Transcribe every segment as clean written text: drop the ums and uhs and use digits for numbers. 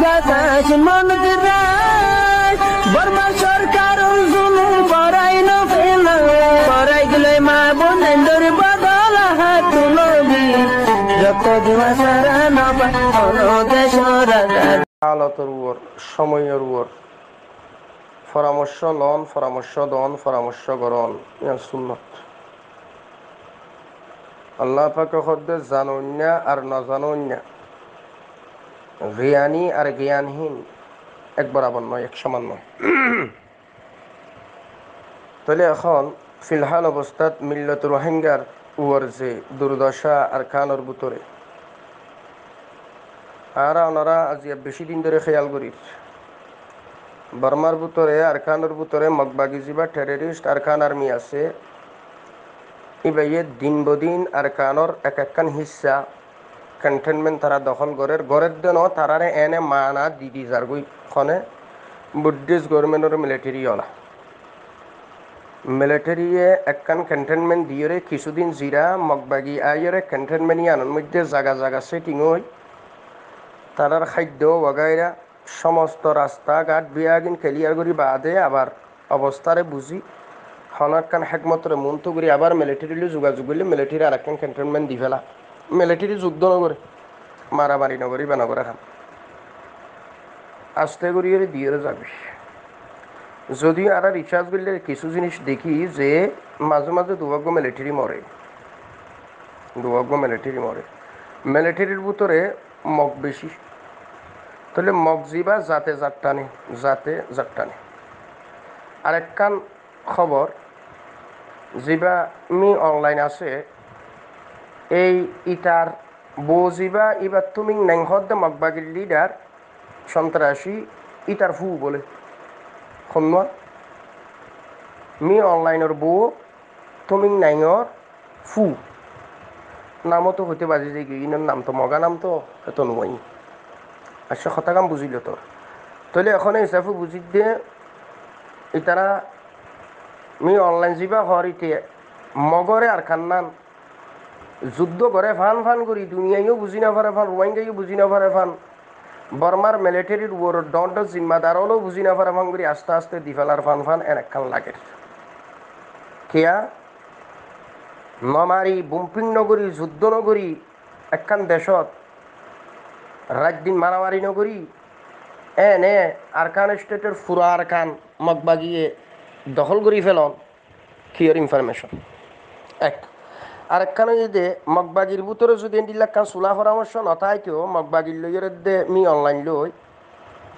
গাছ মন দিরাই বর্মা সরকার জুলুম করাই না ফেলা করাই গেলে মা বোনের বদল হাত তুলবি যত দিবা সারা না পালো দেশ রাজা হালতের উপর সময়ের উপর পরামর্শ লন পরামর্শ দন পরামর্শ গ্রহণ ইয়ার সুন্নত আল্লাহ পাকে হদ্দে জানুন্যা আর নজানুন্যা জ্ঞানী আর জ্ঞানহীন এক বরাবর নয় এক সমান নয় তাহলে এখন ফিলহাল অবস্থাত মিল্লত রোহিঙ্গার উয়ার যে দুর্দশা আর খানোর ভিতরে আর ওনারা আজ বেশি দিন ধরে খেয়াল করি বর্মার ভিতরে আর খানোর ভিতরে মগবাগিজি বা টেররিস্ট আর খান আর্মি আছে ইবাইয়ে দিন বদিন আর খানোর এক একখান হিস্সা কন্টেনমেন্ট তারা দখল করে গড়ের দেন তারারে এনে মানা দিদি যার গই খনে বুদ্ধিস্ট গভর্নমেন্টের মিলিটারি ওলা মিলিটারিয়ে একখান কন্টেনমেন্ট দিয়ে কিছুদিন জিরা মগবাগি আইরে কন্টেনমেন্ট আনার মধ্যে জায়গা জায়গা সেটিং হই তারার খাদ্য বগাইরা সমস্ত রাস্তাঘাট বিয়াগিন ক্লিয়ার করি বাদে আবার অবস্থারে বুঝি হনকান হেকমতরে মন্ত করি আবার মিলিটারিলে যোগাযোগ করলে মিলিটারি আর একখান ক্যান্টনমেন্ট দি ফেলা মিলিটারি যুদ্ধ নগরে মারামারি নগরী বা নগরে খান আস্তে করিয়ে দিয়ে যাবে যদিও আর রিচার্জ করলে কিছু জিনিস দেখি যে মাঝে মাঝে দুভাগ্য মিলিটারি মরে মিলিটারির ভিতরে মগ বেশি তাহলে মগ জিবা জাতে জাটটানে আরেকখান খবর জিবা মি অনলাইন আছে এই ইটার বজিবা ইবা তুমি নেংহদ্দে মগবাগির লিডার সন্ত্রাসী ইটার ফু বলে খন্মা মি অনলাইনের বউ তুমি নাইঙর ফু নামও তো হইতে বাজি যে ইনার নাম তো মগা নাম তো এত নয় আচ্ছা কথা কাম বুঝিল তোর তাহলে এখন হিসাবে বুঝি দিয়ে ইতারা মি অনলাইন যাবা হর ইতে মগরে আর খান্নান যুদ্ধ করে ফান ফান করি দুনিয়াইও বুঝি না পারে ফান রোহিঙ্গাইও বুঝি না পারে ফান বর্মার মিলিটারির উপর দণ্ড জিম্মাদারও বুঝি না পারে ফান করি আস্তে আস্তে দিফেলার ফান ফান একখান লাগে কেয়া নমারি বুম্পিং নগরী যুদ্ধ নগরী একখান দেশত রাত দিন মারামারি নগরী এনে আরকান স্টেটের ফুরা আরকান মগবাগিয়ে দখল করি ফেলন ক্লিয়ার ইনফরমেশন এক আরেকখানে যদি মগবাগির ভিতরে যদি এন্ডিলাক্কান চুলা পরামর্শ নথাইতেও মগবাগির লইয়ের দে মি অনলাইন লই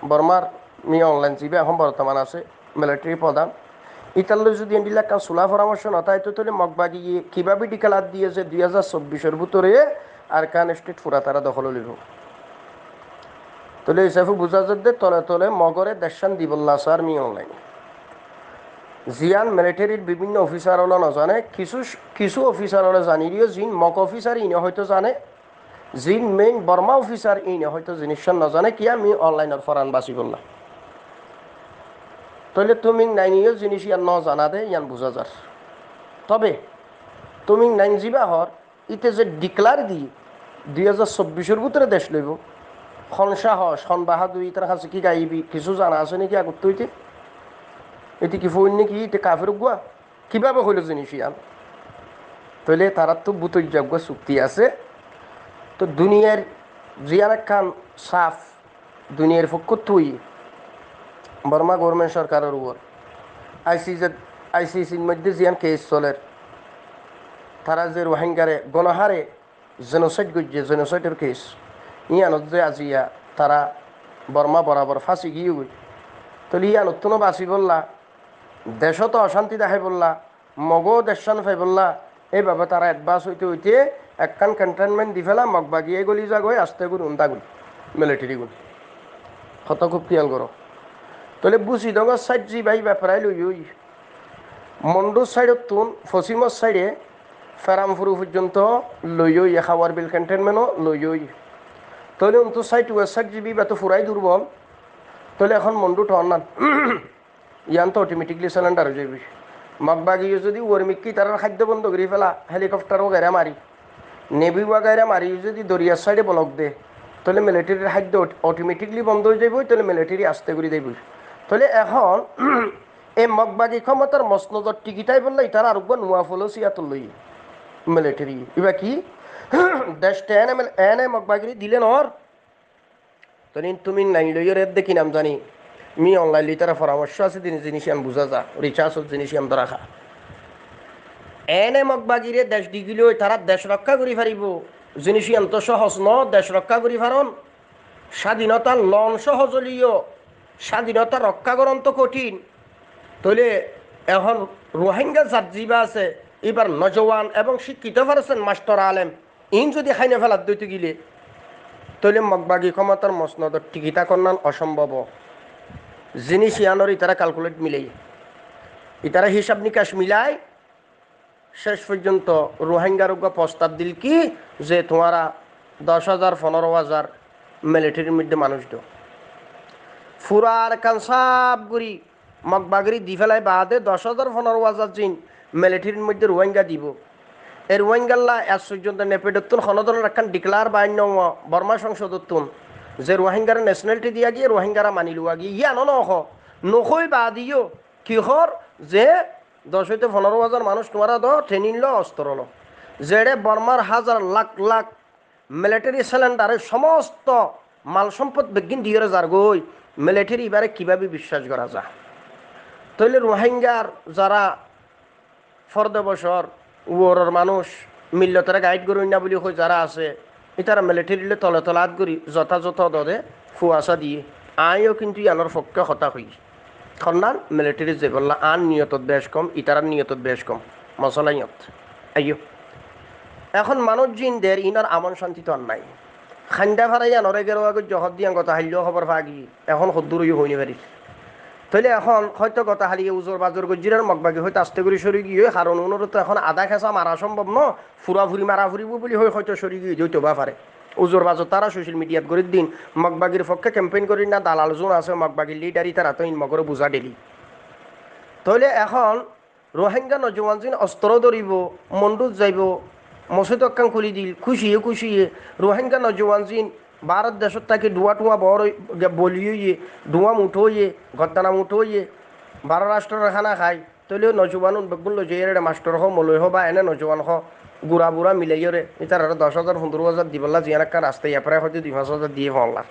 বর্মার মি অনলাইন জিবে এখন বর্তমান আছে মিলিটারি প্রধান ইতাল্লৈ যদি এন্ডিলাক্কান চুলা পরামর্শ নথাইতো তাহলে মগবাগি কীভাবে ডিকালার দিয়েছে 2024 ভিতরে আরকান স্টেট ফুরা তারা দখল লিব তাহলে হিসাবে বোঝা যাচ্ছে তলে তলে মগরে দেশান দিবল্লা স্যার মি অনলাইন জিয়ান মিলিটারির বিভিন্ন অফিসার হলো নজানে কিছু অফিসার হলে জানিও জিন মক অফিসার ইনে হয়তো জানে জিন মেইন বর্মা অফিসার ইনে হয়তো জিনিস নজানে কি আমি অনলাইনের ফরান বাসি করলাম তাহলে তুমি নাইনিও জিনিস ইয়ান ন জানা দে ইয়ান বোঝা যার তবে তুমি নাইন জিবা হর ইতে যে ডিক্লার দি 2024 ভিতরে দেশ লইব খনসা হ সন বাহাদুর ইতার কাছে কি গাইবি কিছু জানা আছে নাকি আগত তুইতে এটি কি ফোন নাকি এটা কাফের গুয়া কীভাবে হইল জিনিস ইয়ান তাহলে তারা তো বুতযোগ্য চুক্তি আছে তো দুনিয়ার জিয়ান খান সাফ দুনিয়ার পক্ষ তুই বর্মা গভর্নমেন্ট সরকারের উপর আইসিসির মধ্যে জিয়ান কেস চলের তারা যে রোহিঙ্গারে গণহারে জেনোসাইড করছে জেনোসাইডের কেস ইয়ানত যে আজিয়া তারা বর্মা বরাবর ফাঁসি গিয়ে গই তাহলে ইয়ানত তো বাঁচি বললা দেশত অশান্তি দেখাই বললা মগও দেশান ফাই বললা এইভাবে তারা অ্যাডভান্স হইতে হইতে একখান কন্টেনমেন্ট দি ফেলা মগবাগিয়ে গলি যাগই আস্তে গুণ উন্তা গুণ মিলিটারি গুণ কত খুব খেয়াল করো তাহলে বুঝি দঙ্গর সাইড জি ভাই ব্যাপারাই লই ওই মন্ডুর সাইডত তুন পশ্চিমর সাইডে ফেরামফুরু পর্যন্ত লই ওই খাওয়ার বিল কন্টেনমেন্টও লই ওই তাহলে অন্ত সাইড ওয়েস্ট সাইড জিবি বা তো ফুরাই দুর্বল তাহলে এখন মন্ডু টন নান ইয়ান তো অটোমেটিকলি সিলিন্ডার হয়ে যাবি মগবাগিয়ে যদি ওরমিকি তার খাদ্য বন্ধ করে ফেলা হেলিকপ্টারও গাড়া মারি নেভি বা গাড়া মারি যদি দরিয়ার সাইডে ব্লক দে তাহলে মিলিটারির খাদ্য অটোমেটিকলি বন্ধ হয়ে যাইব, তাহলে মিলিটারি আস্তে করে দেব। তাহলে এখন এই মগবাগি ক্ষমতার মসনদর টিকিটাই বললে তারা আর নোয়া ফলসিয়াত লই মিলিটারি এবার কি দেশটা এনে মগবাগিরি দিলেন ওর তখন তুমি নাই লইয়ের দেখি নাম জানি মি অনলাইন লি তারা পরামর্শ আছে জিনিস আমি বুঝা যা রিচার্জ জিনিস আমি রাখা এনে মগবাগিরে দেশ দিগিলেও তারা দেশ রক্ষা করি পারিব জিনিস তো সহজ ন দেশ রক্ষা করি পারন স্বাধীনতা লন সহজলীয় স্বাধীনতা রক্ষা করন তো কঠিন। তাহলে এখন রোহিঙ্গা জাত জিবা আছে এবার নজওয়ান এবং শিক্ষিত পারছেন মাস্টার আলেম ইন যদি খাইনে ফেলার দইতে গিলে তাহলে মগবাগি ক্ষমতার মসনদর টিকিটা কন্যান অসম্ভব জিনিস ইয়ানোর ইতারা ক্যালকুলেট মিলেই ইতারা হিসাব নিকাশ মিলাই শেষ পর্যন্ত রোহিঙ্গার প্রস্তাব দিল কি যে তোমারা 10,000 15,000 মিলিটারির মধ্যে মানুষ দো ফুরার কানসাব গুড়ি মগবাগিরি দি ফেলাই বাদে 10,000 15,000 জিন মিলিটারির মধ্যে রোহিঙ্গা দিব এই রোহিঙ্গাল্লা এস পর্যন্ত নেপেডতুন খনদনের একখান ডিক্লার বাইন বর্মা সংসদতুন যে রোহিঙ্গার ন্যাশনালিটি দিয়া গিয়ে রোহিঙ্গারা মানি লুয়া গিয়ে ইয়া নখই বা দিও কিহর যে 10 হইতে 15,000 মানুষ তোমারা দ ট্রেনিং লো অস্ত্র লো যেড়ে বর্মার হাজার লাখ লাখ মিলিটারি সিলিন্ডারের সমস্ত মাল সম্পদ বেগিন দিয়ে যার গই মিলিটারি এবারে কীভাবে বিশ্বাস করা যায়। তাহলে রোহিঙ্গার যারা ফর্দ বছর ওর মানুষ মিল্লতরা গাইড করুন না বলি হয়ে যারা আছে এটারা মিলিটারিলে তলে তলে হাত করি যথাযথ দদে ফুয়াশা দিয়ে আইও কিন্তু ইয়ানোর পক্ষে হতা হই খন্নান মিলিটারি যে বললা আন নিয়তত বেশ কম ইতারার নিয়তত বেশ কম মশলা ইয়ত আইও এখন মানুষ জিনদের ইনার আমন শান্তি তো আর নাই খান্দা ফারাইয়া নরে গেরো আগে জহর দিয়া কথা হাইলেও খবর ভাগি এখন সদ্দুর হইনি পারি তাহলে এখন হয়তো কথা হারিয়ে উজোর বাজর গজিরার মগবাগি হয়তো আস্তে করে সরি গিয়ে কারণ ওনারও তো এখন আধা খেসা মারা সম্ভব ন ফুরাফুরি মারা ফুরিব বলে হয়তো সরি গিয়ে যেতে বা পারে উজোর বাজর তারা সোশ্যাল মিডিয়াত করে দিন মগবাগির পক্ষে ক্যাম্পেইন করি না দালাল জোন আছে মগবাগির লিডারি তারা তো ইন মগরে বুঝা ডেলি তাহলে এখন রোহিঙ্গা নজওয়ান জিন অস্ত্র ধরিব মন্ডুত যাইব মসজিদ অক্কাং খুলি দিল খুশিয়ে রোহিঙ্গা নজওয়ান জিন ভারত দেশত তাকে ডুয়া টুয়া বড় বলিয়ে ডুয়া মুঠোয়ে গদ্দানা মুঠোয়ে 12 রাষ্ট্রের খানা খায় তাহলে নজওয়ান বেগুন লজে মাস্টার হ মলয় হ বা এনে নজওয়ান হ গুড়া বুড়া মিলাইরে এটার 10,000 15,000 দিবলা জিয়ান একটা রাস্তায় ইয়াপরে হয়তো 2,000 দিয়ে ফলা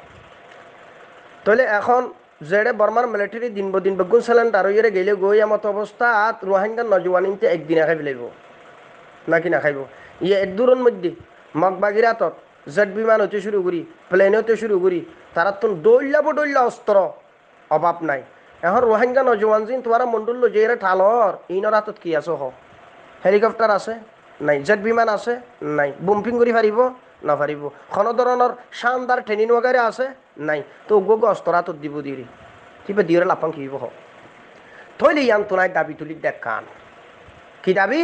তাহলে এখন যেড়ে বর্মার মিলিটারি দিন বদিন বেগুন সিলিন্ডার ইয়ে গেলে গই এমত অবস্থা রোহিঙ্গার নজওয়ান ইনতে একদিন খাই ফেলাইব নাকি না খাইব ইয়ে এক দূরের মধ্যে মগবাগিরাতত জেট বিমান হতে শুরু করি প্লেন হতে শুরু করি তারা তো ডইল্লা অস্ত্র অভাব নাই এখন রোহিঙ্গা নজওয়ান জিন তোমার মন্ডল যে ঠালর ইনর হাতত কি আছে হ হেলিকপ্টার আছে নাই জেট বিমান আছে নাই বুম্পিং করি পারিব না পারিব কোনো ধরনের শানদার ট্রেনিং ওগারে আছে নাই তো গোগ অস্ত্র হাতত দিব দিরি কিবা দিয়ে লাপাং কিব হ থইলে ইয়ান তো নাই দাবি তুলি দেখান কি দাবি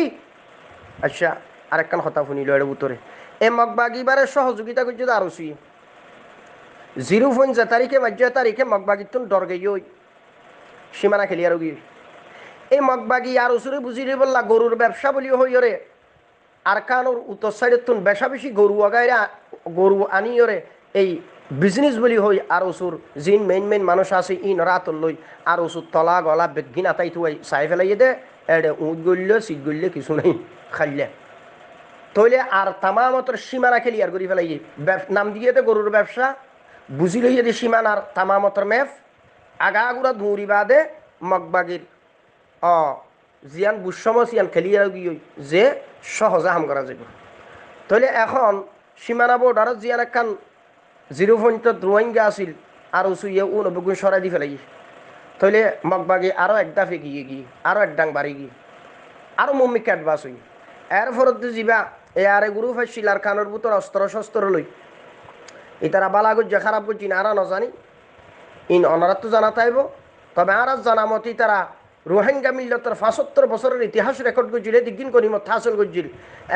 আচ্ছা আরেকখান কথা শুনিল এর উত্তরে এ মগবাগিবারে সহযোগিতা করছে আরো 0.0 তারিখে মাঝ তারিখে মগবাগিতুন ডরগে সীমানা খেলিয়ার গিয়ে এই মগবাগি আর উসুরে বুঝিয়ে বললা গরুর ব্যবসা বলিও হইরে আর কানোর উত্তর সাইডের তুন বেশা বেশি গরু আগাইরে গরু আনিয়রে এই বিজনেস বলি হই আর উসুর জিন মেইন মানুষ আছে ইন রাত লই আর উসুর তলা গলা বেগিন আতাই থুয়াই চাই ফেলাইয়ে দে এডে উঁট গড়লে সিট গড়লে কিছু নাই খাইলে তইলে আর তামামতর সীমানা খেলি আর করি ফেলাই নাম দিয়ে দে গরুর ব্যবসা বুঝি লইয়ে দে সীমানার তামামতর মেফ আগাগুড়া দৌড়ি বাদে মগবাগির জিয়ান বুসম সিয়ান খেলি আর গিয়ে যে সহজে হাম করা যাব তইলে এখন সীমানা বর্ডারত জিয়ান একখান 0.0 রোহিঙ্গা আছিল আর উচুয়ে বেগুন সরাই দি ফেলাই তইলে মগবাগি আরও একদা ফেগিয়ে গিয়ে আরও এক ডাং বাড়ি গিয়ে আরও মম্মি ক্যাটবাস হই এর ফরত যাবা এয়ারে গুরু ফাইছিল আর খানোর ভিতর অস্ত্র শস্ত্র লই ইতারা বালা গুজ্জা খারাপ করছি না আর নজানি ইন অনারাত তো জানা তাইব তবে আর জানা মতি তারা রোহিঙ্গা মিল্লতর 75 বছরের ইতিহাস রেকর্ড করছিল দিন করিমত হাসল করছিল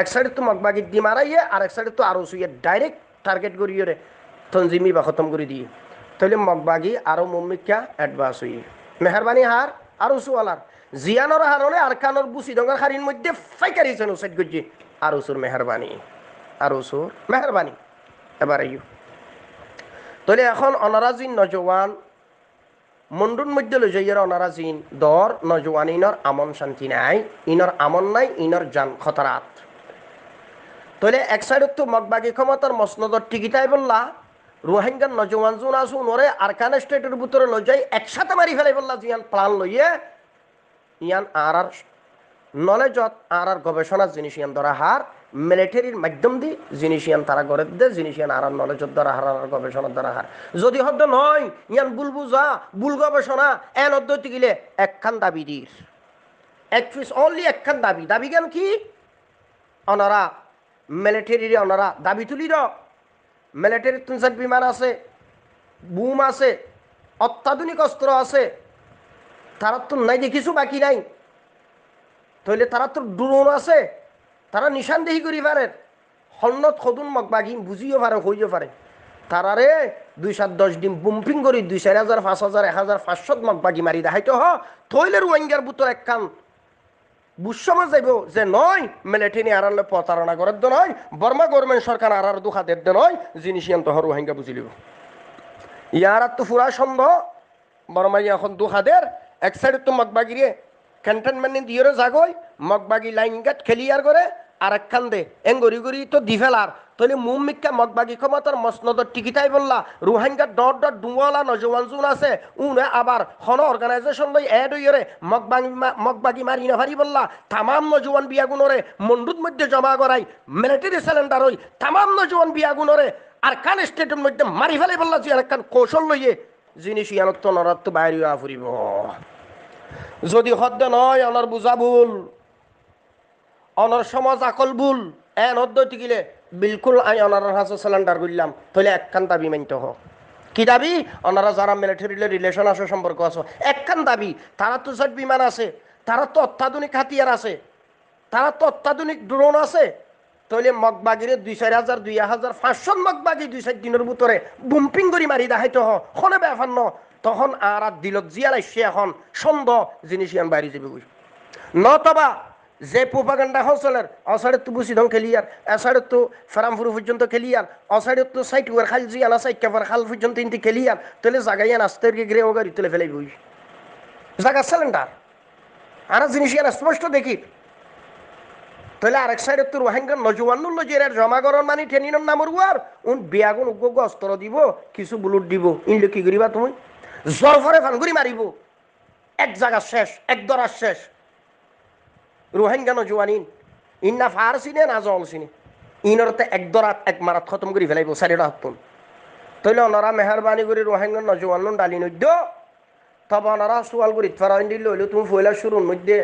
এক সাইডে তো মগবাগি দি মারাইয়ে আর এক সাইডে তো আরও সুইয়ে ডাইরেক্ট টার্গেট করিয়ে রে তঞ্জিমি বা খতম করে দিয়ে তাহলে মগবাগি আরও মম্মিকা অ্যাডভান্স হই মেহরবানি হার আরও সুয়ালার জিয়ানোর হারনে আর খানোর বুসি ডঙ্গার খারির মধ্যে ফাইকারিছেন সাইড করছি আর উসুর মেহরবানি এবার আইও তাহলে এখন অনারাজিন নজওয়ান মন্ডুর মধ্যে লই যাইয়ের অনারাজিন দর নজওয়ান ইনর আমন শান্তি নাই, ইনর আমন নাই, ইনর জান খতরাত। তাহলে এক সাইডত তো মগবাগি ক্ষমতার মসনদর টিকিটাই বললা রোহিঙ্গার নজওয়ান জোন আসু নরে আরকান স্টেটের ভিতরে লই যাই একসাথে মারি ফেলাই বললা জিয়ান প্লান লইয়ে ইয়ান আর নলেজত আর গবেষণার জিনিস ইয়ান ধরা হার মিলিটারির মাধ্যম দি জিনিস ইয়ান তারা গড়ে দে জিনিস ইয়ান আর নলেজত ধরা হার আর গবেষণার ধরা হার যদি হদ্দ নয় ইয়ান বুল বুঝা বুল গবেষণা এন অদ্যতি গিলে একখান দাবি দির এক পিস অনলি একখান দাবি দাবি জ্ঞান কি অনারা মিলিটারির অনারা দাবি তুলির মিলিটারির তুনসাট বিমান আছে, বুম আছে, অত্যাধুনিক অস্ত্র আছে, তারা তো নাই দেখিছো বাকি নাই। তাহলে তারা তো ড্রোন আছে, তারা নিশানদেহি করি পারে, হন্নত খদুন মগবাগি বুঝিও পারে হইও পারে। তারারে 2-7-10 দিন বুম্পিং করি 2-4,000 5,000 1,500 মগবাগি মারি দেখাইতো হ থইলে রোহিঙ্গার বুতর একখান বুঝসমা যাইব যে নয় মিলিটারি আড়ালে প্রতারণা করার দ নয়, বর্মা গভর্নমেন্ট সরকার আর দুখা দের দে নয় জিনিস ইয়ান তো রোহিঙ্গা বুঝিলিব। ইয়ার তো ফুরা সন্দেহ বর্মা এখন দুখাদের এক সাইডে তো মগবাগিরে ক্যান্টনমেন্ট দিয়ে জাগই মগবাগি লাইন গেট খেলিয়ার করে আর একখান দে এং গড়ি গড়ি তো দি ফেলার তাহলে মুমিকা মগবাগি ক্ষমতার মসনদর টিকিটাই বললা রোহিঙ্গার ডট ডট ডুঙ্গলা নজওয়ান জুন আছে উনে আবার হন অর্গানাইজেশন লই এড হইরে মগবাগি মারি না ভারি বললা তামাম নজওয়ান বিয়াগুনরে মন্ডুত মধ্যে জমা করাই মিলিটারি সিলিন্ডার হই তামাম নজওয়ান বিয়াগুনরে আর কান স্টেটের মধ্যে মারি ফেলাই বললা যে একখান কৌশল লইয়ে জিনিস ইয়ানত নরাত বাইরে ফুরিব। যদি হদ্দ নয় অনর বুঝা ভুল অনর সমাজ আকল ভুল এন হদ্দ টিকিলে বিলকুল আমি অনার হাসে সিলিন্ডার করলাম তাহলে একখান দাবি মানতে হোক কি দাবি ওনারা যারা মিলিটারি রিলেশন আছে সম্পর্ক আছে একখান দাবি তারা তো জেট বিমান আছে, তারা তো অত্যাধুনিক হাতিয়ার আছে, তারা তো অত্যাধুনিক ড্রোন আছে। তাহলে মগবাগিরে 2-4,000 2,500 মগবাগি 2-4 দিনের ভিতরে বুম্পিং করে মারি দেখাইতে হনে ব্যাপার ন তখন আর দিলত জিয়ালাই সে এখন সন্দেহ জিনিস ইয়ান বাইরে যাবে নতবা যে প্রোপাগান্ডা হসলের অসাইডে তো বুসিদং খেলিয়ার এসাইডে তো ফেরামপুর পর্যন্ত খেলিয়ার অসাইডে তো সাইট ওয়ার খাল জিয়ানা সাইট কাফার খাল পর্যন্ত ইনতি খেলিয়ার তাহলে জাগাইয়ান আস্তে গিয়ে ও গাড়ি তুলে ফেলাই বই জায়গা সিলিন্ডার আর জিনিস ইয়ান স্পষ্ট দেখি। তাহলে আরেক সাইডে তো রোহিঙ্গার নজওয়ানুল লজিয়ার জমাগরণ মানে টেনিনম নামর ওয়ার উন বিয়াগুন উগ্র অস্ত্র দিব কিছু বুলুট দিব ইনলে কি করিবা তুমি জরফরে ফানগুড়ি মারিব এক জায়গা শেষ এক দরা শেষ। রোহিঙ্গা নজওয়ানিন ইন্না ফারসিনে না জলসিনে ইনরতে এক দরাত এক মারাত খতম করে ফেলাইব চারিটা হাতুন। তাইলে ওনারা মেহরবানি করে রোহিঙ্গা নজওয়ান ডালি নদ্য তবে ওনারা সোয়াল করে ইতফারাইন দিল হইলে তুমি ফয়লা শুরুর মধ্যে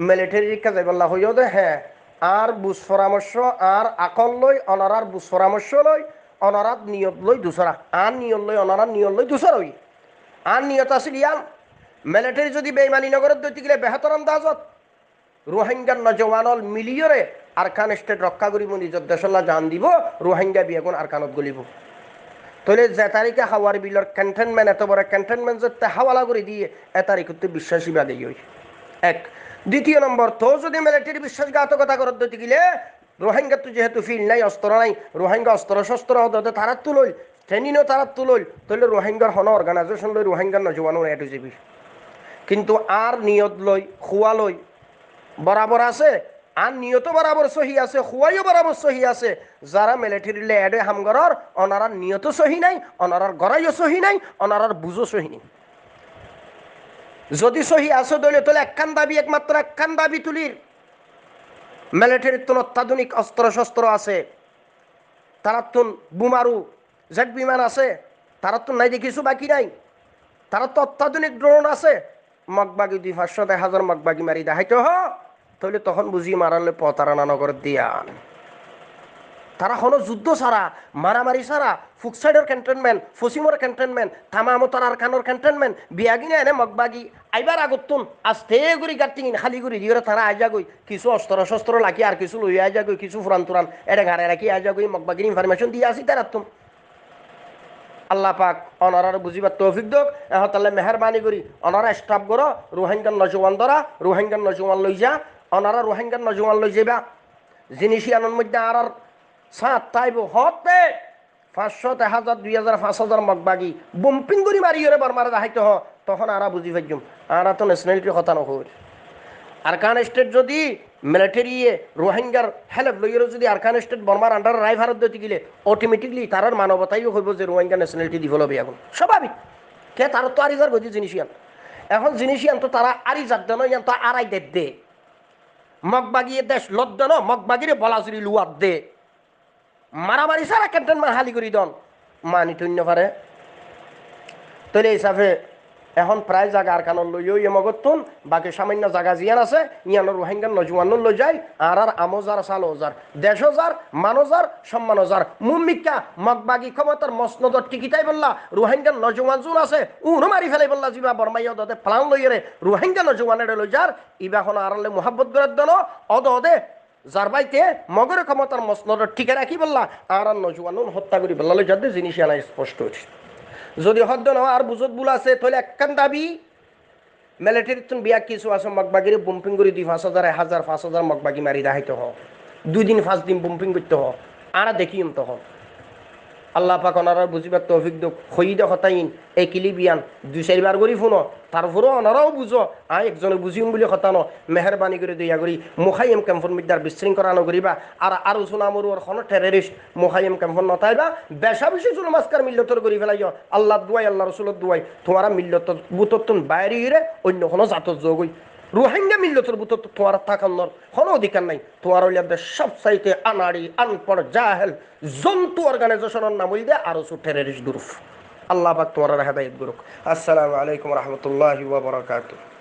মিলিটারি রিক্কা যাইবাল্লা হইও দে হ্যাঁ আর বুঝ পরামর্শ আর আকল লই অনারার বুঝ পরামর্শ লই অনারাত নিয়ত লই দুসরা আর নিয়ত লই অনারার নিয়ত লই দুসরা হই আর নিয়ত আছিল ইয়ান মিলিটারি যদি বেইমানি নগরের দৈতি গেলে বেহতর আন্দাজত রোহিঙ্গার নজওয়ানল মিলিয়রে আরকান স্টেট রক্ষা করিব নিজের দেশলা জান দিব রোহিঙ্গা বিয়াগুন আরকানত গলিব। তাহলে যে তারিখে হাওয়ার বিলর ক্যান্টনমেন্ট এত বড় ক্যান্টনমেন্ট যে হাওয়ালা করে দিয়ে এ তারিখ বিশ্বাসী বাদে হই এক। দ্বিতীয় নম্বর তো যদি মিলিটারি বিশ্বাসঘাতকতা করার দিতে গেলে রোহিঙ্গা তো যেহেতু ফিল্ড নাই অস্ত্র নাই রোহিঙ্গা অস্ত্র শস্ত্র হতে তারা তুলল ট্রেনিংও তারা তুলল তাহলে রোহিঙ্গার হন অর্গানাইজেশন লই রোহিঙ্গার নজওয়ানও এটু যাবি কিন্তু আর নিয়ত লই খুয়া লই বরাবর আছে আর নিয়ত বরাবর সহি আছে খুয়াইও বরাবর সহি আছে যারা মিলিটারি এডে হামগরর অনারার নিয়ত সহি নাই অনারার গড়াইও সহি নাই অনারার বুঝো সহি নেই। যদি সহি আসো দলে তাহলে একখান দাবি একমাত্র একখান দাবি তুলির মিলিটারির তো অত্যাধুনিক অস্ত্র শস্ত্র আছে, তারা তো বুমারু জেট বিমান আছে, তারা তো নাই দেখিছো বাকি নাই, তারা তো অত্যাধুনিক ড্রোন আছে মগবাগি 2-500 মগবাগি মারি দেখাইতে হ তাহলে তখন বুঝি মারালে প্রতারণা নগর দিয়ান তারা হলো যুদ্ধ ছাড়া মারামারি ছাড়া ফুকসাইডের ক্যান্টনমেন্ট ফসিমর ক্যান্টনমেন্ট তামামতর আরকানোর ক্যান্টনমেন্ট বিয়াগিনে এনে মগবাগি আইবার আগতুন আস্তে গুড়ি গাটিং খালি গুড়ি দিয়ে তারা আইজাগই কিছু অস্ত্র শস্ত্র লাকি আর কিছু লই আইজাগই কিছু ফুরান তুরান এটা ঘাড়ে রাখি আইজাগই মগবাগির ইনফরমেশন দিয়ে আসি তারা তুম আল্লাহ পাক অনারার বুঝিবার তৌফিক দোক এহতাল্লাহ মেহরবানি করি অনারা স্টাফ করো রোহিঙ্গার নজওয়ান ধরা রোহিঙ্গার নজওয়ান লই যা অনারা রোহিঙ্গার নজওয়ান লই যাবা জিনিস আনন্দ মধ্যে আর সাত তাইব হতে 500 1000 2000 5000 মগবাগি বম্পিং করে মারিয়ে বর্মারে দেখাইতে হ তখন আরা বুঝি পাইজুম আরা তো ন্যাশনালিটির কথা নকর আরকান স্টেট যদি মিলিটারি রোহিঙ্গার হেল্প লইয়েরও যদি আরকান স্টেট বর্মার আন্ডার রায় ভারত দিতে গেলে অটোমেটিকলি তারার মানবতাইও হইব যে রোহিঙ্গা ন্যাশনালিটি দিব লবে এখন স্বাভাবিক কে তার তো আরিজার গতি জিনিসিয়ান এখন জিনিসিয়ান তো তারা আরিজার দেন ইয়ান তো আড়াই দে মগবাগিয়ে দেশ লদ্দন মগবাগিরে বলাজুরি লুয়াত দে মারামারি সারা ক্যাপ্টেন মান হালি করি দন মানি টুন্য পারে তৈরি হিসাবে এখন প্রায় জায়গা আর কানন লইও মগতুন বাকি সামান্য জায়গা জিয়ান আছে ইয়ানোর রোহিঙ্গার নজওয়ান লই যায় আর আমোজার সালোজার দেশজার মানজার সম্মানজার মুমিকা মগবাগি ক্ষমতার মসনদর টিকিটাই বললা রোহিঙ্গার নজওয়ান জুন আছে উনো মারি ফেলাই বললা জিবা বর্মাইয়া দতে প্লান লইরে রোহিঙ্গা নজওয়ানের লই যার ইবাখন আরলে মোহাব্বত করে দেন অদে যার বাইতে মগরে ক্ষমতার মসনদর টিকে রাখি বললা আর নজওয়ান হত্যা করি বললা লই যাদের জিনিস আনা স্পষ্ট হচ্ছে যদি হদ্দ না আর বুঝত বুল আছে তাহলে একখান দাবি মিলিটারির তুন বিয়া কিছু আছে মগবাগিরে বম্পিং করে 2,000 1000 5000 মগবাগি মারি দেখাইতে হ 2 দিন 5 দিন বম্পিং করতে হ আর দেখিম তখন আল্লাহ পাক ওনারা বুঝিবার তৌফিক দো খইদে হতাইন এই কিলিবিয়ান 2-4 বার করি ফোনো তারপরও ওনারাও বুঝো একজনে বুঝিম বলে হতানো মেহরবানি করে দইয়া করি মুখাইম ক্যাম্পন মিদার বিশৃঙ্খলানো করিবা আর আরো সোনামরু আর খন টেররিস্ট মুখাইম ক্যাম্পন নতাইবা বেশা বেশি জুলমাস্কার মিল্লতর করি ফেলাইও আল্লাহ দুয়াই আল্লাহ রসুলত দুয়াই তোমারা মিল্লত বুতত্তন বাইরে ইরে অন্য কোনো জাতত যোগই রোহিঙ্গা মিল্লতর বুতত তোমার থাকানোর কোনো অধিকার নাই তোমার ওইলাদের সবচাইতে আনাড়ি আনপড় জাহেল জন্তু অর্গানাইজেশনের নাম হইলে আরো টেররিস্ট গ্রুপ আল্লাহ পাক তোমার হেদায়েত করুক আসসালামু আলাইকুম রহমতুল্লাহি ওয়া বারাকাতুহু